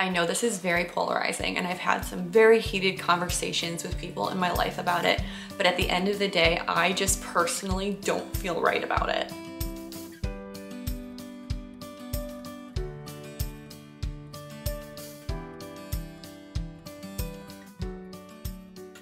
I know this is very polarizing and I've had some very heated conversations with people in my life about it, but at the end of the day, I just personally don't feel right about it.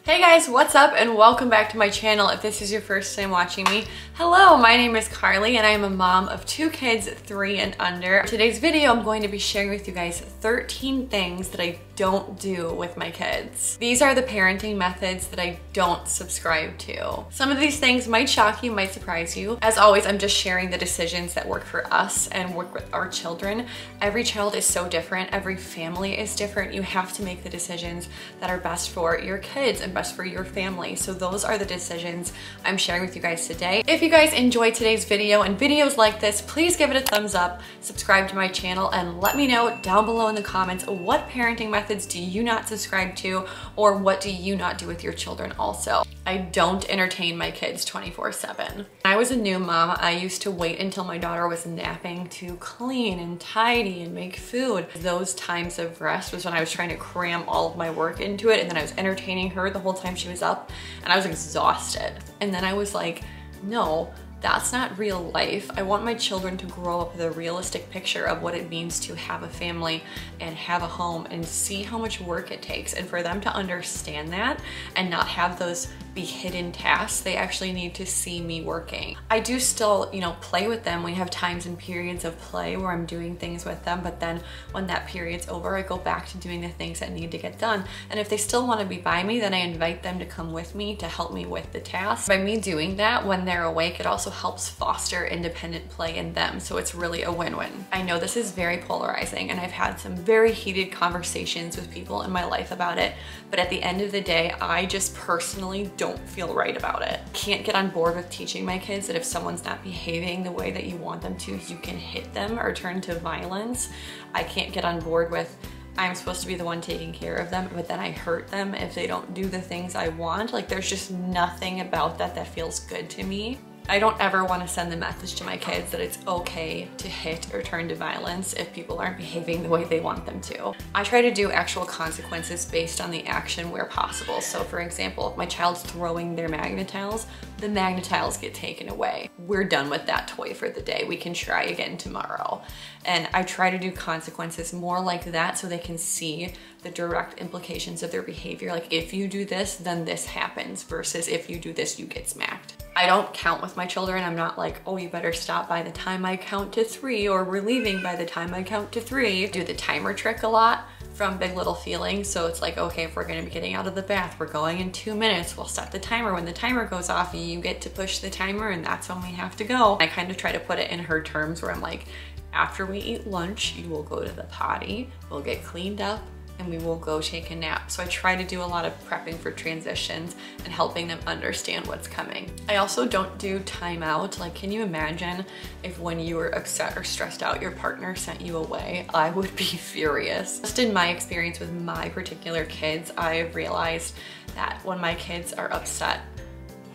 Hey guys, what's up and welcome back to my channel. If this is your first time watching me, hello, my name is Carly and I am a mom of 2 kids, 3 and under. In today's video, I'm going to be sharing with you guys 13 things that I don't do with my kids. These are the parenting methods that I don't subscribe to. Some of these things might shock you, might surprise you. As always, I'm just sharing the decisions that work for us and work with our children. Every child is so different. Every family is different. You have to make the decisions that are best for your kids and best for your family. So those are the decisions I'm sharing with you guys today. If you guys enjoyed today's video and videos like this, please give it a thumbs up, subscribe to my channel, and let me know down below in the comments what parenting methods do you not subscribe to, or what do you not do with your children also. I don't entertain my kids 24/7. When I was a new mom, I used to wait until my daughter was napping to clean and tidy and make food. Those times of rest was when I was trying to cram all of my work into it, and then I was entertaining her the whole time she was up, and I was exhausted. And then I was like, no, that's not real life. I want my children to grow up with a realistic picture of what it means to have a family and have a home and see how much work it takes. And for them to understand that and not have those be hidden tasks, they actually need to see me working. I do still, play with them. We have times and periods of play where I'm doing things with them, but then when that period's over, I go back to doing the things that need to get done. And if they still want to be by me, then I invite them to come with me to help me with the task. By me doing that when they're awake, it also helps foster independent play in them. So it's really a win-win. I know this is very polarizing and I've had some very heated conversations with people in my life about it, but at the end of the day, I just personally don't feel right about it. Can't get on board with teaching my kids that if someone's not behaving the way that you want them to, you can hit them or turn to violence. I can't get on board with I'm supposed to be the one taking care of them, but then I hurt them if they don't do the things I want. Like, there's just nothing about that that feels good to me. I don't ever want to send the message to my kids that it's okay to hit or turn to violence if people aren't behaving the way they want them to. I try to do actual consequences based on the action where possible. So for example, if my child's throwing their Magna-Tiles, the Magna-Tiles get taken away. We're done with that toy for the day. We can try again tomorrow. And I try to do consequences more like that so they can see the direct implications of their behavior. Like, if you do this, then this happens, versus if you do this, you get smacked. I don't count with my children. I'm not like, oh, you better stop by the time I count to 3, or we're leaving by the time I count to 3. I do the timer trick a lot from Big Little Feelings. So it's like, okay, if we're gonna be getting out of the bath, we're going in 2 minutes, we'll set the timer. When the timer goes off, you get to push the timer, and that's when we have to go. I kind of try to put it in her terms where I'm like, after we eat lunch, you will go to the potty, we'll get cleaned up, and we will go take a nap. So I try to do a lot of prepping for transitions and helping them understand what's coming. I also don't do timeout. Like, can you imagine if when you were upset or stressed out, your partner sent you away? I would be furious. Just in my experience with my particular kids, I've realized that when my kids are upset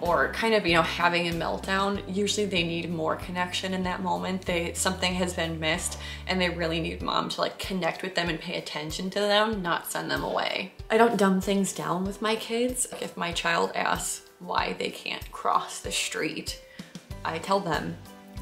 or kind of, having a meltdown, usually they need more connection in that moment. Something has been missed and they really need mom to like connect with them and pay attention to them, not send them away. I don't dumb things down with my kids. Like, if my child asks why they can't cross the street, I tell them,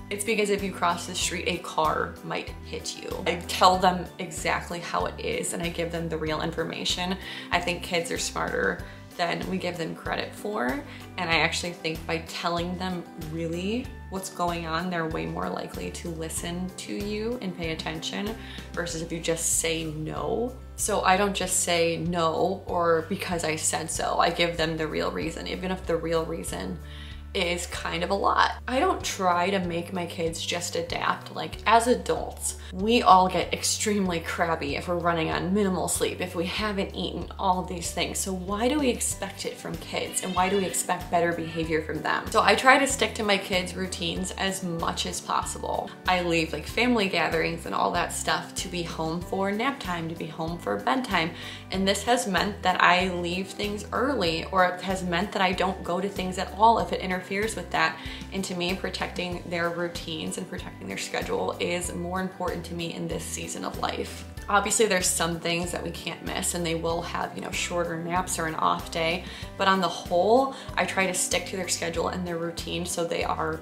it's because if you cross the street, a car might hit you. I tell them exactly how it is and I give them the real information. I think kids are smarter than we give them credit for. And I actually think by telling them really what's going on, they're way more likely to listen to you and pay attention, versus if you just say no. So I don't just say no or because I said so. I give them the real reason, even if the real reason is kind of a lot. I don't try to make my kids just adapt. Like, as adults, we all get extremely crabby if we're running on minimal sleep, if we haven't eaten, all of these things. So why do we expect it from kids? And why do we expect better behavior from them? So I try to stick to my kids' routines as much as possible. I leave like family gatherings and all that stuff to be home for nap time, to be home for bedtime. And this has meant that I leave things early, or it has meant that I don't go to things at all if it interferes with that. And to me, protecting their routines and protecting their schedule is more important to me in this season of life. Obviously there's some things that we can't miss and they will have, you know, shorter naps or an off day, but on the whole, I try to stick to their schedule and their routine so they are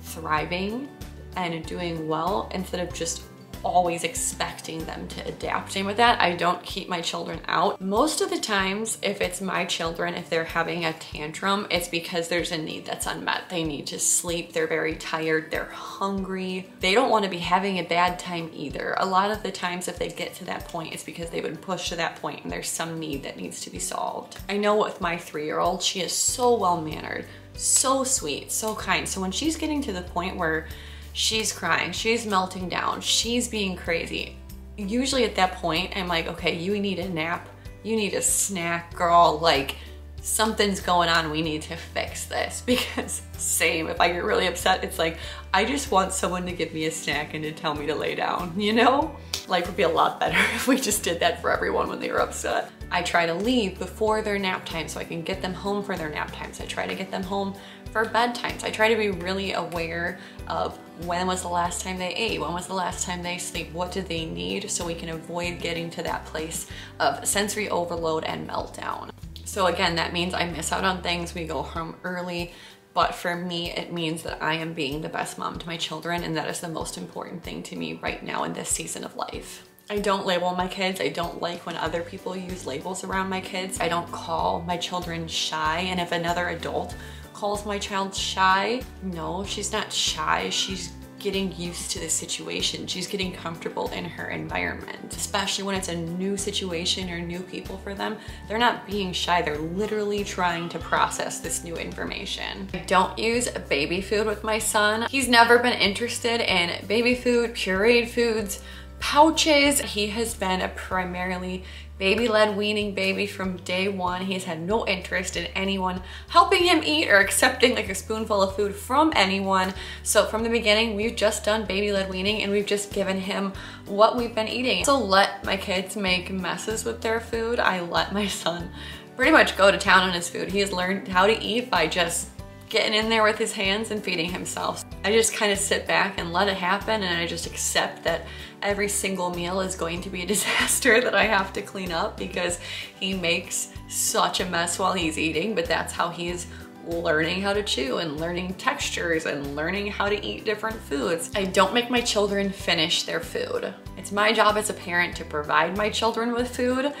thriving and doing well instead of just always expecting them to adapt. Same with that, I don't keep my children out. Most of the times, if it's my children, if they're having a tantrum, it's because there's a need that's unmet. They need to sleep, they're very tired, they're hungry. They don't want to be having a bad time either. A lot of the times if they get to that point, it's because they've been pushed to that point and there's some need that needs to be solved. I know with my 3-year-old, she is so well-mannered, so sweet, so kind. So when she's getting to the point where she's crying, she's melting down, she's being crazy, usually at that point, I'm like, okay, you need a nap, you need a snack, girl, like something's going on, we need to fix this. Because same, if I get really upset, it's like, I just want someone to give me a snack and to tell me to lay down, you know? Life would be a lot better if we just did that for everyone when they were upset. I try to leave before their nap time so I can get them home for their nap times. I try to get them home for bedtimes. I try to be really aware of when was the last time they ate, when was the last time they sleep, what do they need, so we can avoid getting to that place of sensory overload and meltdown. So again, that means I miss out on things, we go home early, but for me, it means that I am being the best mom to my children, and that is the most important thing to me right now in this season of life. I don't label my kids. I don't like when other people use labels around my kids. I don't call my children shy, and if another adult calls my child shy, no, she's not shy. She's getting used to the situation. She's getting comfortable in her environment, especially when it's a new situation or new people for them. They're not being shy. They're literally trying to process this new information. I don't use baby food with my son. He's never been interested in baby food, pureed foods, pouches. He has been a primarily baby-led weaning baby from day one. He's had no interest in anyone helping him eat or accepting like a spoonful of food from anyone. So from the beginning, we've just done baby-led weaning and we've just given him what we've been eating. So let my kids make messes with their food. I let my son pretty much go to town on his food. He has learned how to eat by just getting in there with his hands and feeding himself. I just kind of sit back and let it happen, and I just accept that every single meal is going to be a disaster that I have to clean up because he makes such a mess while he's eating, but that's how he's learning how to chew and learning textures and learning how to eat different foods. I don't make my children finish their food. It's my job as a parent to provide my children with food,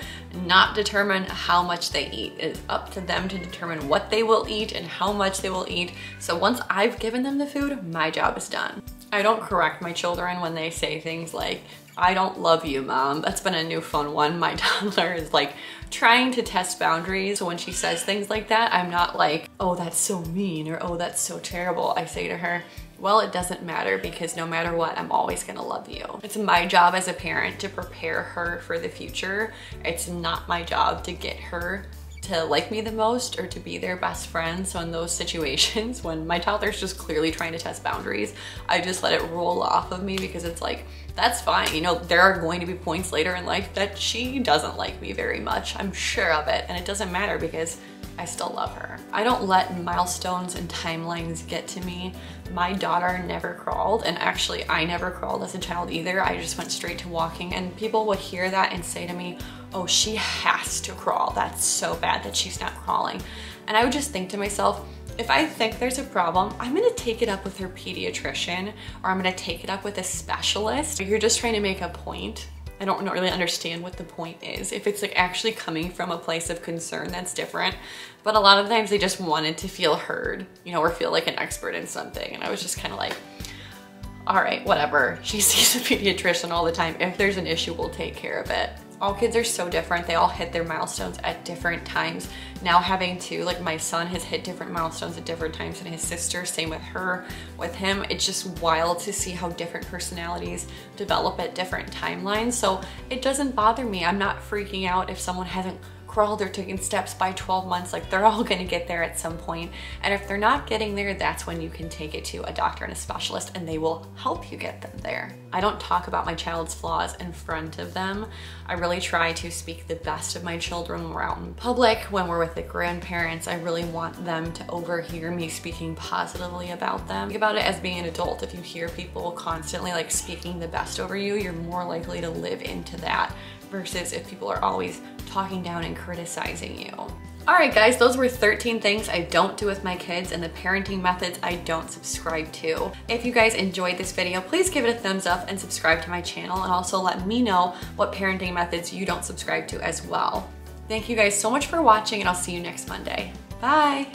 not determine how much they eat. It is up to them to determine what they will eat and how much they will eat. So once I've given them the food, my job is done. I don't correct my children when they say things like, I don't love you, Mom. That's been a new fun one. My toddler is like trying to test boundaries. So when she says things like that, I'm not like, oh, that's so mean, or oh, that's so terrible. I say to her, well, it doesn't matter, because no matter what, I'm always gonna love you. It's my job as a parent to prepare her for the future. It's not my job to get her to like me the most or to be their best friend. So in those situations, when my toddler's just clearly trying to test boundaries, I just let it roll off of me, because it's like, that's fine. You know, there are going to be points later in life that she doesn't like me very much. I'm sure of it. And it doesn't matter because I still love her. I don't let milestones and timelines get to me. My daughter never crawled, and actually I never crawled as a child either. I just went straight to walking, and people would hear that and say to me, oh, she has to crawl. That's so bad that she's not crawling. And I would just think to myself, if I think there's a problem, I'm gonna take it up with her pediatrician, or I'm gonna take it up with a specialist. If you're just trying to make a point, I don't really understand what the point is. If it's like actually coming from a place of concern, that's different. But a lot of times they just wanted to feel heard, you know, or feel like an expert in something. And I was just kind of like, all right, whatever. She sees a pediatrician all the time. If there's an issue, we'll take care of it. All kids are so different. They all hit their milestones at different times. Now having two, like my son has hit different milestones at different times than his sister, same with her, with him. It's just wild to see how different personalities develop at different timelines. So it doesn't bother me. I'm not freaking out if someone hasn't crawled or taken steps by 12 months. Like, they're all gonna get there at some point. And if they're not getting there, that's when you can take it to a doctor and a specialist and they will help you get them there. I don't talk about my child's flaws in front of them. I really try to speak the best of my children when we're out in public, when we're with the grandparents. I really want them to overhear me speaking positively about them. Think about it as being an adult. If you hear people constantly like speaking the best over you, you're more likely to live into that versus if people are always talking down and criticizing you. All right, guys, those were 13 things I don't do with my kids and the parenting methods I don't subscribe to. If you guys enjoyed this video, please give it a thumbs up and subscribe to my channel, and also let me know what parenting methods you don't subscribe to as well. Thank you guys so much for watching, and I'll see you next Monday. Bye.